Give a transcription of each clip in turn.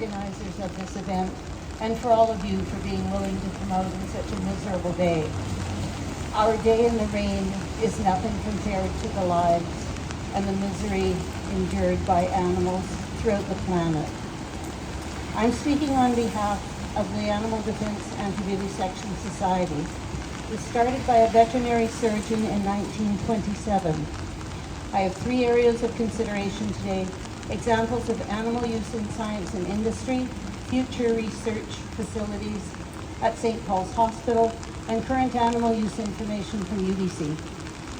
Organizers of this event, and for all of you for being willing to come out on such a miserable day. Our day in the rain is nothing compared to the lives and the misery endured by animals throughout the planet. I'm speaking on behalf of the Animal Defense Anti-Vivisection Society. It was started by a veterinary surgeon in 1927. I have three areas of consideration today: examples of animal use in science and industry, future research facilities at St. Paul's Hospital, and current animal use information from UBC.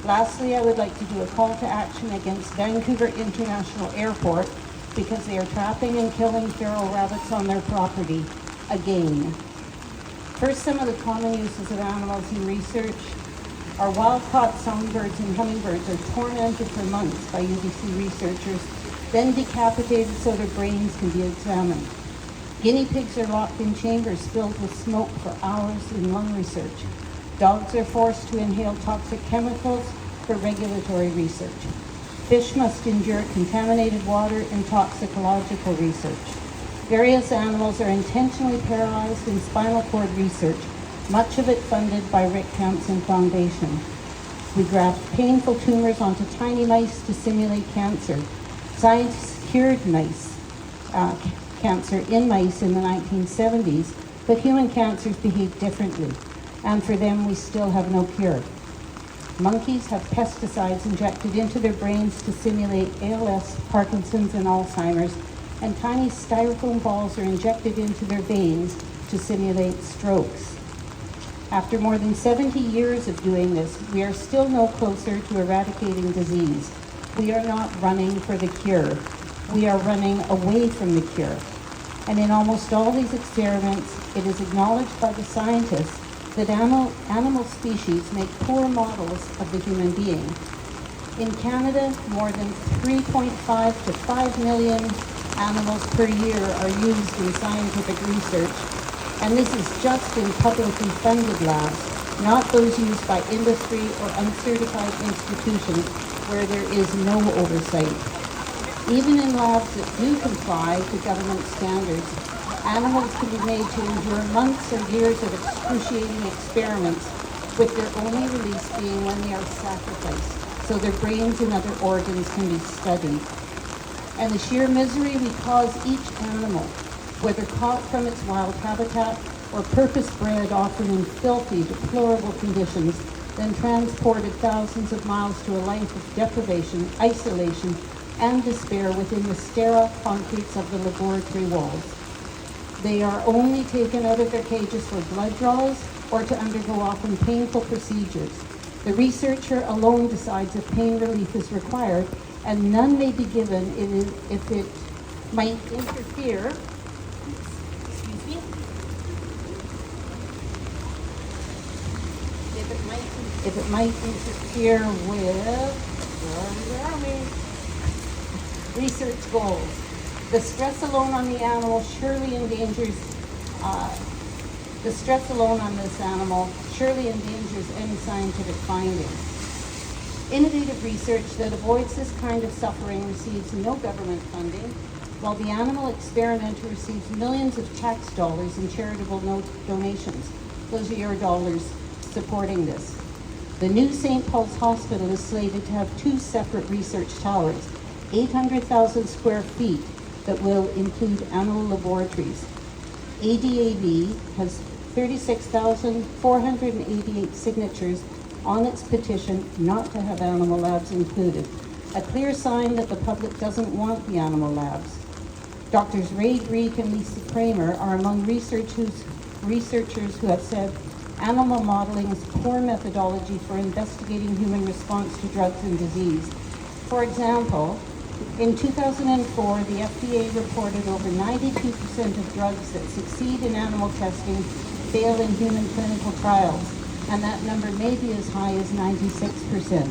Lastly, I would like to do a call to action against Vancouver International Airport because they are trapping and killing feral rabbits on their property again. First, some of the common uses of animals in research are wild-caught songbirds and hummingbirds are tormented for months by UBC researchers, then decapitated so their brains can be examined. Guinea pigs are locked in chambers filled with smoke for hours in lung research. Dogs are forced to inhale toxic chemicals for regulatory research. Fish must endure contaminated water in toxicological research. Various animals are intentionally paralyzed in spinal cord research, much of it funded by Rick Hansen Foundation. We graft painful tumors onto tiny mice to simulate cancer. Science cured cancer in mice in the 1970s, but human cancers behave differently, and for them we still have no cure. Monkeys have pesticides injected into their brains to simulate ALS, Parkinson's, and Alzheimer's, and tiny styrofoam balls are injected into their veins to simulate strokes. After more than 70 years of doing this, we are still no closer to eradicating disease. We are not running for the cure. We are running away from the cure. And in almost all these experiments, it is acknowledged by the scientists that animal species make poor models of the human being. In Canada, more than 3.5 to 5 million animals per year are used in scientific research, and this is just in publicly funded labs, not those used by industry or uncertified institutions where there is no oversight. Even in labs that do comply to government standards, animals can be made to endure months or years of excruciating experiments, with their only release being when they are sacrificed, so their brains and other organs can be studied. And the sheer misery we cause each animal, whether caught from its wild habitat or purpose-bred, often in filthy, deplorable conditions, then transported thousands of miles to a life of deprivation, isolation, and despair within the sterile concretes of the laboratory walls. They are only taken out of their cages for blood draws or to undergo often painful procedures. The researcher alone decides if pain relief is required, and none may be given if it might interfere. Excuse me. If it might interfere with research goals. The stress alone on the animal surely endangers any scientific finding. Innovative research that avoids this kind of suffering receives no government funding, while the animal experimenter receives millions of tax dollars in charitable donations. Those are your dollars supporting this. The new St. Paul's Hospital is slated to have two separate research towers, 800,000 square feet, that will include animal laboratories. ADAV has 36,488 signatures on its petition not to have animal labs included, a clear sign that the public doesn't want the animal labs. Doctors Ray Greek and Lisa Kramer are among researchers who have said animal modeling is poor methodology for investigating human response to drugs and disease. For example, in 2004, the FDA reported over 92% of drugs that succeed in animal testing fail in human clinical trials, and that number may be as high as 96%.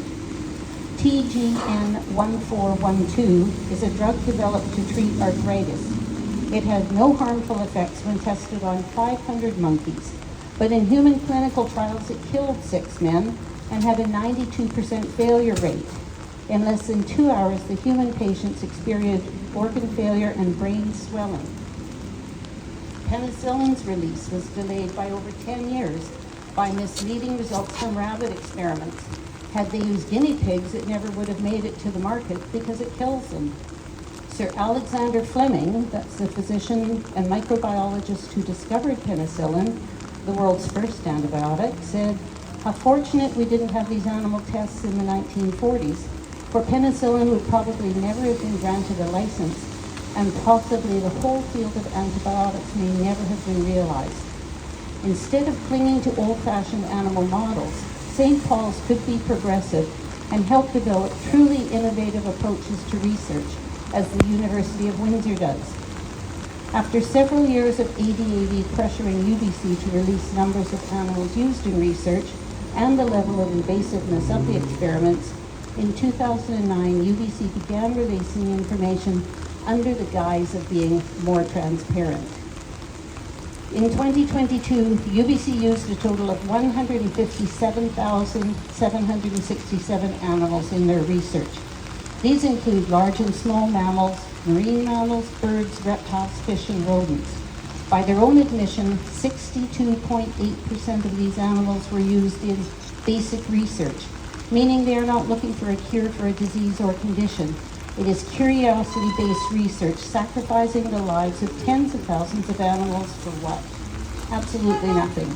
TGN-1412 is a drug developed to treat arthritis. It had no harmful effects when tested on 500 monkeys, but in human clinical trials it killed 6 men and had a 92% failure rate. In less than 2 hours, the human patients experienced organ failure and brain swelling. penicillin's release was delayed by over 10 years by misleading results from rabbit experiments. Had they used guinea pigs, it never would have made it to the market because it kills them. Sir Alexander Fleming, that's the physician and microbiologist who discovered penicillin, the world's first antibiotic, said, "How fortunate we didn't have these animal tests in the 1940s, for penicillin would probably never have been granted a license, and possibly the whole field of antibiotics may never have been realized." Instead of clinging to old-fashioned animal models, St. Paul's could be progressive and help develop truly innovative approaches to research, as the University of Windsor does. After several years of ADAV pressuring UBC to release numbers of animals used in research and the level of invasiveness of the experiments, in 2009, UBC began releasing information under the guise of being more transparent. In 2022, UBC used a total of 157,767 animals in their research. These include large and small mammals, marine mammals, birds, reptiles, fish, and rodents. By their own admission, 62.8% of these animals were used in basic research, meaning they are not looking for a cure for a disease or condition. It is curiosity-based research, sacrificing the lives of tens of thousands of animals for what? Absolutely nothing.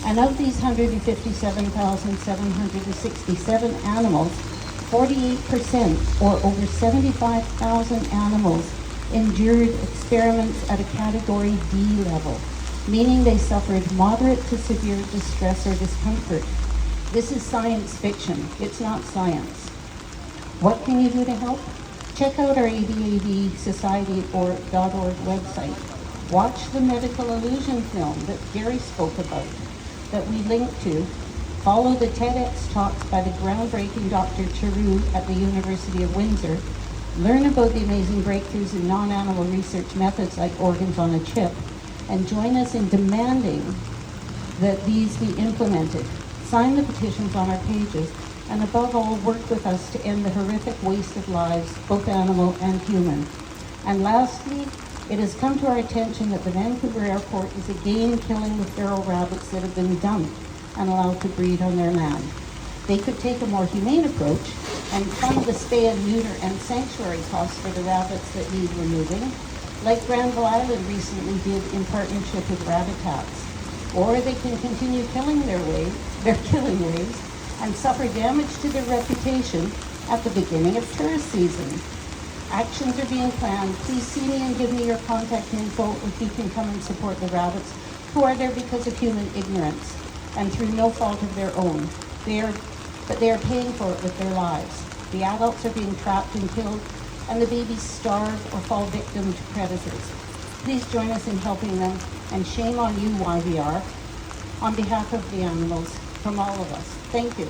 And of these 157,767 animals, 48%, or over 75,000 animals, endured experiments at a category D level, meaning they suffered moderate to severe distress or discomfort. This is science fiction. It's not science. What can you do to help? Check out our ADAV Society.org website. Watch the medical illusion film that Gary spoke about, that we linked to. Follow the TEDx talks by the groundbreaking Dr. Charu at the University of Windsor. Learn about the amazing breakthroughs in non-animal research methods like organs on a chip, and join us in demanding that these be implemented. Sign the petitions on our pages, and above all, work with us to end the horrific waste of lives, both animal and human. And lastly, it has come to our attention that the Vancouver airport is again killing the feral rabbits that have been dumped and allowed to breed on their land. They could take a more humane approach and fund the spay and neuter and sanctuary costs for the rabbits that need removing, like Granville Island recently did in partnership with Rabbitats. Or they can continue killing their killing ways and suffer damage to their reputation at the beginning of tourist season. Actions are being planned. Please see me and give me your contact info if you can come and support the rabbits, who are there because of human ignorance and through no fault of their own. But they are paying for it with their lives. The adults are being trapped and killed, and the babies starve or fall victim to predators. Please join us in helping them, and shame on you, YVR, on behalf of the animals, from all of us. Thank you.